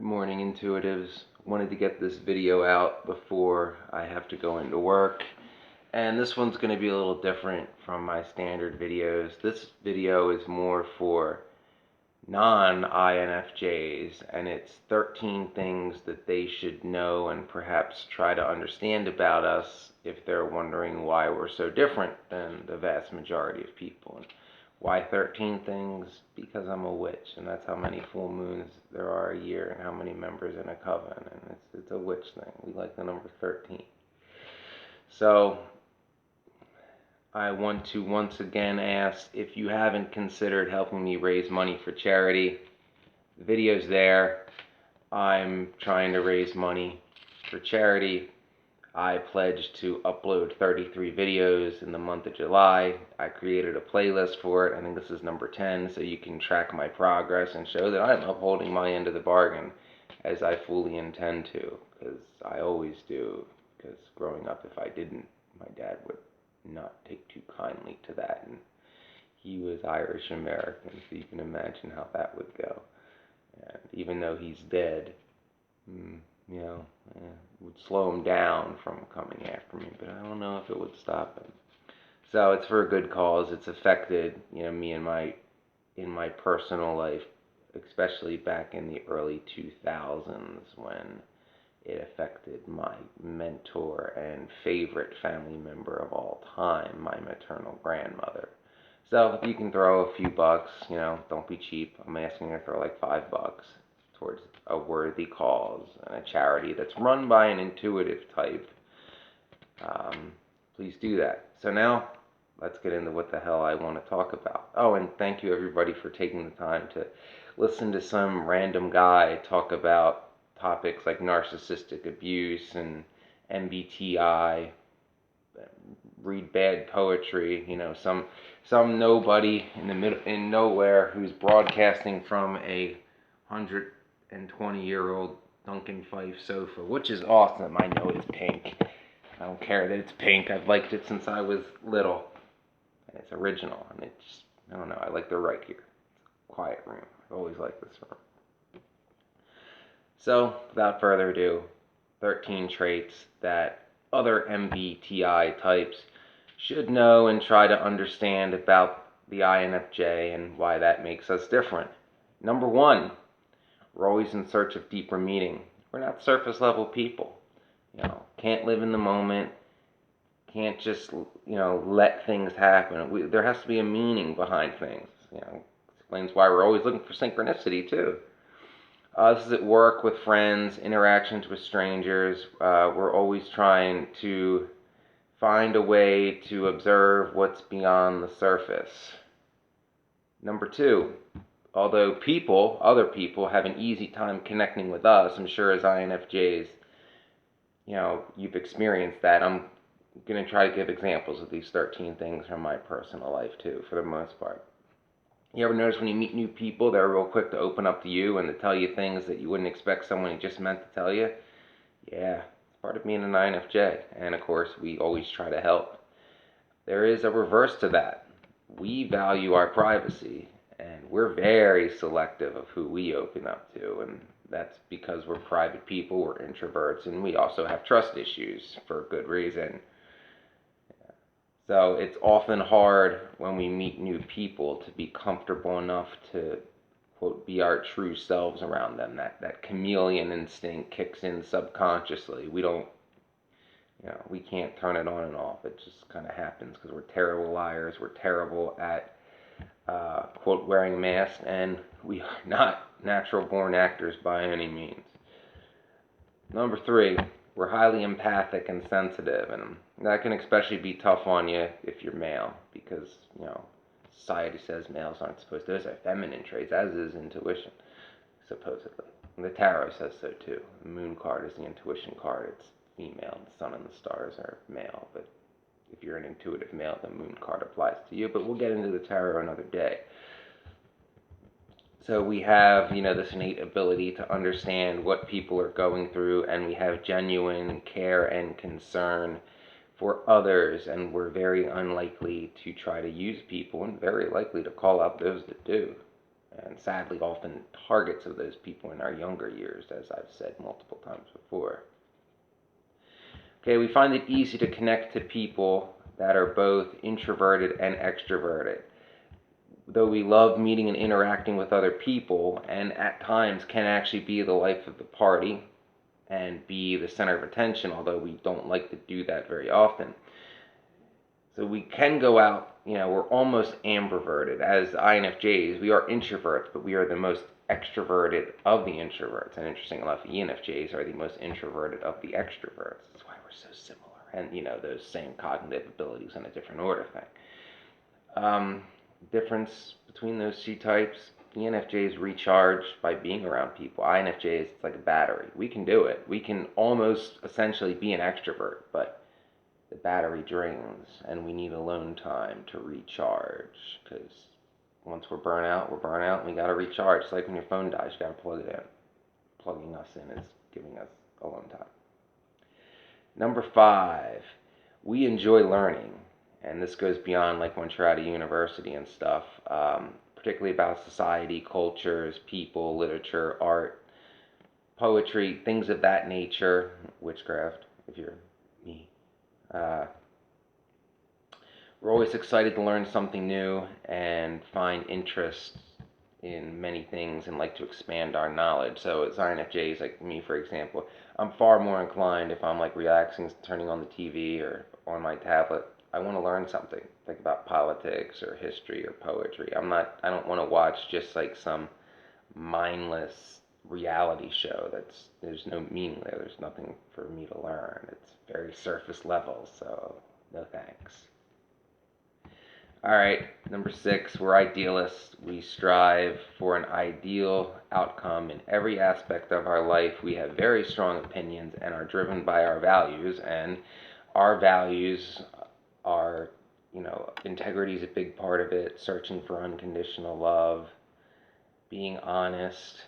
Good morning, Intuitives. Wanted to get this video out before I have to go into work. And this one's going to be a little different from my standard videos. This video is more for non-INFJs, and it's 13 things that they should know and perhaps try to understand about us if they're wondering why we're so different than the vast majority of people. And why 13 things? Because I'm a witch, and that's how many full moons there are a year and how many members in a coven, and it's a witch thing. We like the number 13. So I want to once again ask if you haven't considered helping me raise money for charity. The video's there. I'm trying to raise money for charity. I pledged to upload 33 videos in the month of July. I created a playlist for it. I think this is number 10, so you can track my progress and show that I'm upholding my end of the bargain, as I fully intend to, because I always do. Because growing up, if I didn't, my dad would not take too kindly to that, and he was Irish American, so you can imagine how that would go. And even though he's dead, would slow him down from coming after me, but I don't know if it would stop him. So it's for a good cause. It's affected, me in my personal life, especially back in the early 2000s when it affected my mentor and favorite family member of all time, my maternal grandmother. So if you can throw a few bucks, don't be cheap. I'm asking you to throw like $5 towards a worthy cause and a charity that's run by an intuitive type. Please do that. So now, let's get into what the hell I want to talk about. Oh, and thank you everybody for taking the time to listen to some random guy talk about topics like narcissistic abuse and MBTI, read bad poetry, some nobody in nowhere who's broadcasting from a 120-year-old Duncan Fife sofa, which is awesome. I know it's pink. I don't care that it's pink. I've liked it since I was little. And it's original, and it's, I don't know, I like the right here. Quiet room. I've always liked this room. So, without further ado, 13 traits that other MBTI types should know and try to understand about the INFJ and why that makes us different. Number 1, we're always in search of deeper meaning. We're not surface level people. Can't live in the moment. Can't just, let things happen. There has to be a meaning behind things. Explains why we're always looking for synchronicity too. This is at work, with friends, interactions with strangers. We're always trying to find a way to observe what's beyond the surface. Number 2, although other people have an easy time connecting with us, I'm sure as INFJs, you've experienced that. I'm going to try to give examples of these 13 things from my personal life too, for the most part. You ever notice when you meet new people, they're real quick to open up to you and to tell you things that you wouldn't expect someone just meant to tell you? Yeah, it's part of being an INFJ. And of course, we always try to help. There is a reverse to that. We value our privacy, and we're very selective of who we open up to. And that's because we're private people, we're introverts, and we also have trust issues for good reason. So it's often hard when we meet new people to be comfortable enough to, quote, be our true selves around them. That chameleon instinct kicks in subconsciously. We can't turn it on and off. It just kind of happens because we're terrible liars. We're terrible at, quote, wearing masks, and we are not natural born actors by any means. Number 3, we're highly empathic and sensitive, and that can especially be tough on you if you're male, because, society says males aren't supposed to. Those are feminine traits, as is intuition, supposedly. And the tarot says so too. The moon card is the intuition card. It's female. The sun and the stars are male, but if you're an intuitive male, the moon card applies to you. But we'll get into the tarot another day. So we have, this innate ability to understand what people are going through, and we have genuine care and concern for others, and we're very unlikely to try to use people and very likely to call out those that do. and sadly often targets of those people in our younger years, as I've said multiple times before. Okay, we find it easy to connect to people that are both introverted and extroverted. Though we love meeting and interacting with other people, and at times can actually be the life of the party and be the center of attention, although we don't like to do that very often. So we can go out, we're almost ambiverted. As INFJs, we are introverts, but we are the most extroverted of the introverts. And interesting enough, ENFJs are the most introverted of the extroverts. That's why we're so similar. And, those same cognitive abilities in a different order thing. Difference between those two types, ENFJs recharge by being around people. INFJs, it's like a battery. We can do it. We can almost essentially be an extrovert, but the battery drains and we need alone time to recharge, because once we're burnt out, and we got to recharge. It's like when your phone dies, you got to plug it in. Plugging us in is giving us alone time. Number 5, we enjoy learning, and this goes beyond like once you're out of university and stuff, particularly about society, cultures, people, literature, art, poetry, things of that nature, witchcraft, if you're me. We're always excited to learn something new and find interest in many things and like to expand our knowledge. So as INFJs, like me for example, I'm far more inclined, if I'm like relaxing, turning on the TV or on my tablet, I want to learn something. Think about politics or history or poetry. I don't want to watch just like some mindless reality show there's no meaning there. There's nothing for me to learn. It's very surface level, so no thanks. All right, number 6, we're idealists. We strive for an ideal outcome in every aspect of our life. We have very strong opinions and are driven by our values, and our values are, integrity is a big part of it, searching for unconditional love, being honest.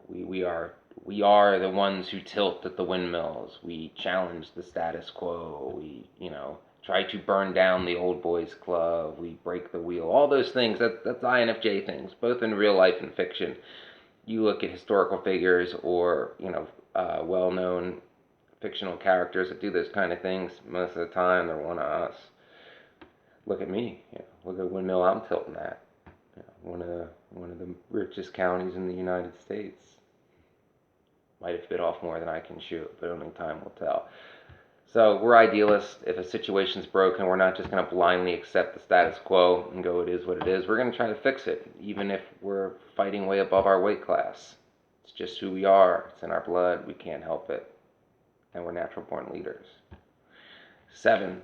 We are the ones who tilt at the windmills. We challenge the status quo. We, try to burn down the old boys club. We break the wheel. All those things, that's INFJ things, both in real life and fiction. You look at historical figures or, well-known fictional characters that do those kind of things. Most of the time, they're one of us. Look at me. Look at the windmill I'm tilting at. One of the richest counties in the United States. Might have bit off more than I can chew, but only time will tell. So we're idealists. If a situation's broken, we're not just going to blindly accept the status quo and go, it is what it is. We're going to try to fix it, even if we're fighting way above our weight class. It's just who we are. It's in our blood. We can't help it. And we're natural born leaders. 7,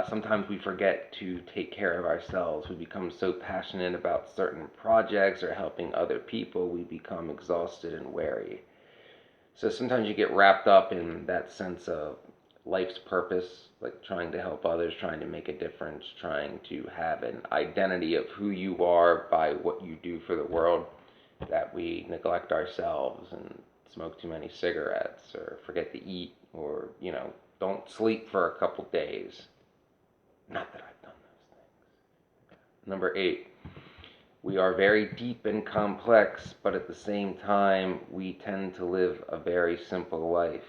sometimes we forget to take care of ourselves. We become so passionate about certain projects or helping other people, we become exhausted and weary. So sometimes you get wrapped up in that sense of life's purpose, like trying to help others, trying to make a difference, trying to have an identity of who you are by what you do for the world, that we neglect ourselves and smoke too many cigarettes or forget to eat or, don't sleep for a couple days. Not that I've done those things. Number 8. We are very deep and complex, but at the same time, we tend to live a very simple life.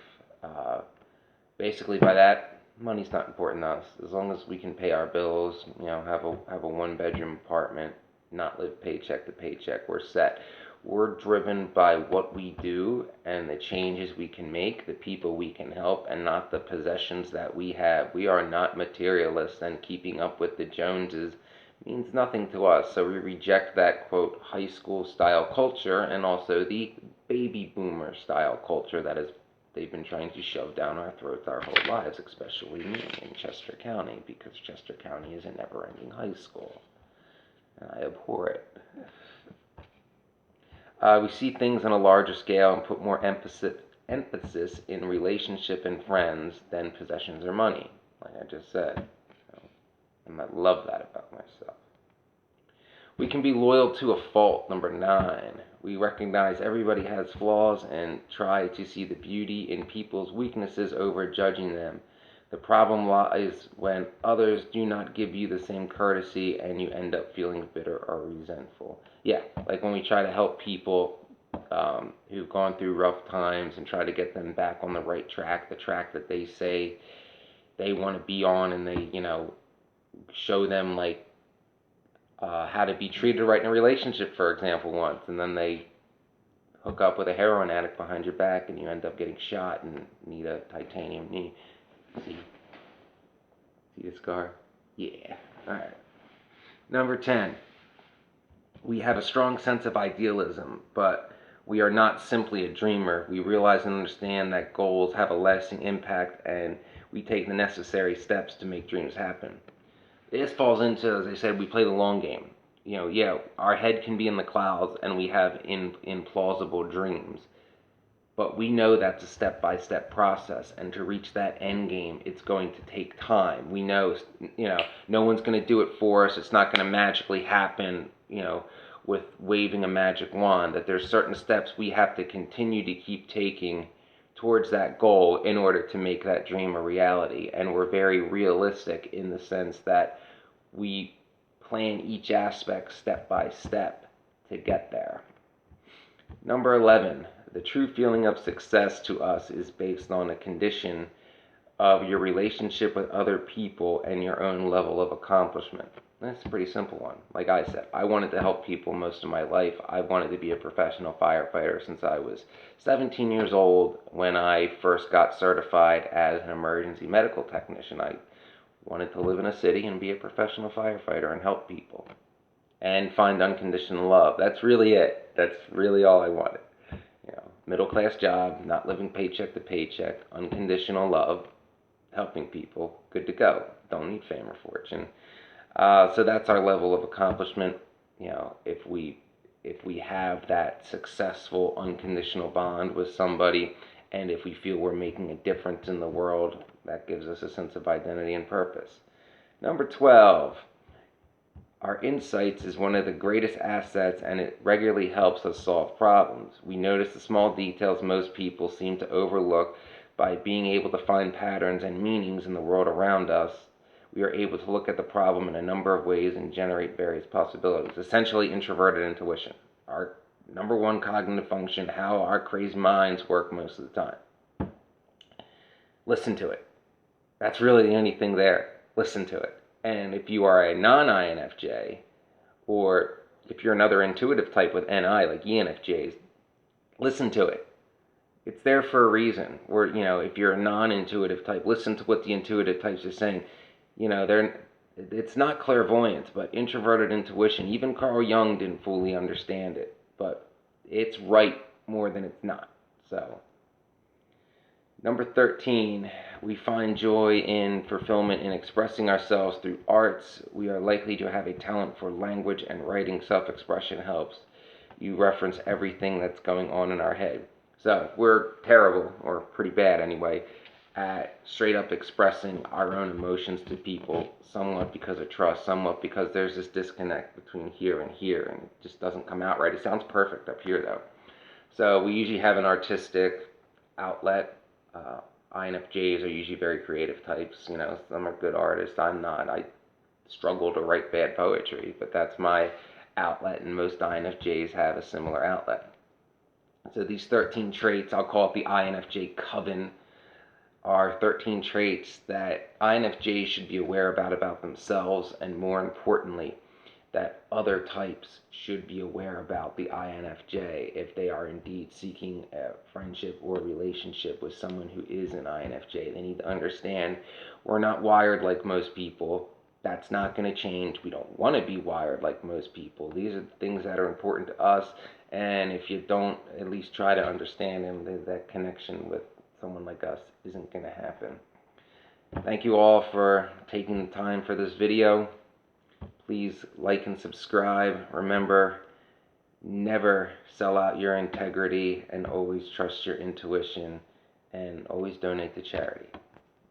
Basically, by that, money's not important to us. As long as we can pay our bills, have a one-bedroom apartment, not live paycheck to paycheck, we're set. We're driven by what we do and the changes we can make, the people we can help, and not the possessions that we have. We are not materialists, and keeping up with the Joneses means nothing to us. So we reject that, quote, high school style culture and also the baby boomer style culture that they've been trying to shove down our throats our whole lives, especially me in Chester County, because Chester County is a never-ending high school, and I abhor it. We see things on a larger scale and put more emphasis in relationship and friends than possessions or money, like I just said. And I love that about myself. We can be loyal to a fault. Number 9. We recognize everybody has flaws and try to see the beauty in people's weaknesses over judging them. The problem lies when others do not give you the same courtesy and you end up feeling bitter or resentful. Yeah, like when we try to help people who've gone through rough times and try to get them back on the right track, the track that they say they want to be on, and they, show them like how to be treated right in a relationship, for example, once, and then they hook up with a heroin addict behind your back and you end up getting shot and need a titanium knee. See the scar? Yeah. Alright. Number 10. We have a strong sense of idealism, but we are not simply a dreamer. We realize and understand that goals have a lasting impact, and we take the necessary steps to make dreams happen. This falls into, as I said, we play the long game. Yeah, our head can be in the clouds and we have implausible dreams. But we know that's a step-by-step process, and to reach that end game, it's going to take time. We know, no one's going to do it for us. It's not going to magically happen, with waving a magic wand. That there's certain steps we have to continue to keep taking towards that goal in order to make that dream a reality. And we're very realistic in the sense that we plan each aspect step by step to get there. Number 11, the true feeling of success to us is based on a condition of your relationship with other people and your own level of accomplishment. That's a pretty simple one. Like I said, I wanted to help people most of my life. I wanted to be a professional firefighter since I was 17 years old when I first got certified as an emergency medical technician. I wanted to live in a city and be a professional firefighter and help people and find unconditional love. That's really it. That's really all I wanted. Middle class job, not living paycheck to paycheck, unconditional love, helping people, good to go. Don't need fame or fortune. So that's our level of accomplishment. If we have that successful unconditional bond with somebody, and if we feel we're making a difference in the world, that gives us a sense of identity and purpose. Number 12. Our insights is one of the greatest assets, and it regularly helps us solve problems. We notice the small details most people seem to overlook. By being able to find patterns and meanings in the world around us, we are able to look at the problem in a number of ways and generate various possibilities. Essentially, introverted intuition. Our number one cognitive function, how our crazy minds work most of the time. Listen to it. That's really the only thing there. Listen to it. And if you are a non-INFJ, or if you're another intuitive type with NI, like ENFJs, listen to it. It's there for a reason. Or, if you're a non-intuitive type, listen to what the intuitive types are saying. It's not clairvoyance, but introverted intuition. Even Carl Jung didn't fully understand it, but it's right more than it's not. So, number 13, we find joy in fulfillment in expressing ourselves through arts. We are likely to have a talent for language, and writing self-expression helps. You reference everything that's going on in our head. So we're terrible, or pretty bad anyway, at straight up expressing our own emotions to people, somewhat because of trust, somewhat because there's this disconnect between here and here, and it just doesn't come out right. It sounds perfect up here, though. So we usually have an artistic outlet. INFJs are usually very creative types. Some are good artists. I'm not. I struggle to write bad poetry, but that's my outlet, and most INFJs have a similar outlet. So these 13 traits, I'll call it the INFJ Coven, are 13 traits that INFJs should be aware about themselves, and more importantly, that other types should be aware about the INFJ if they are indeed seeking a friendship or relationship with someone who is an INFJ. They need to understand we're not wired like most people. That's not going to change. We don't want to be wired like most people. These are things that are important to us, and if you don't at least try to understand them, that connection with someone like us isn't going to happen. Thank you all for taking the time for this video. Please like and subscribe. Remember, never sell out your integrity, and always trust your intuition, and always donate to charity.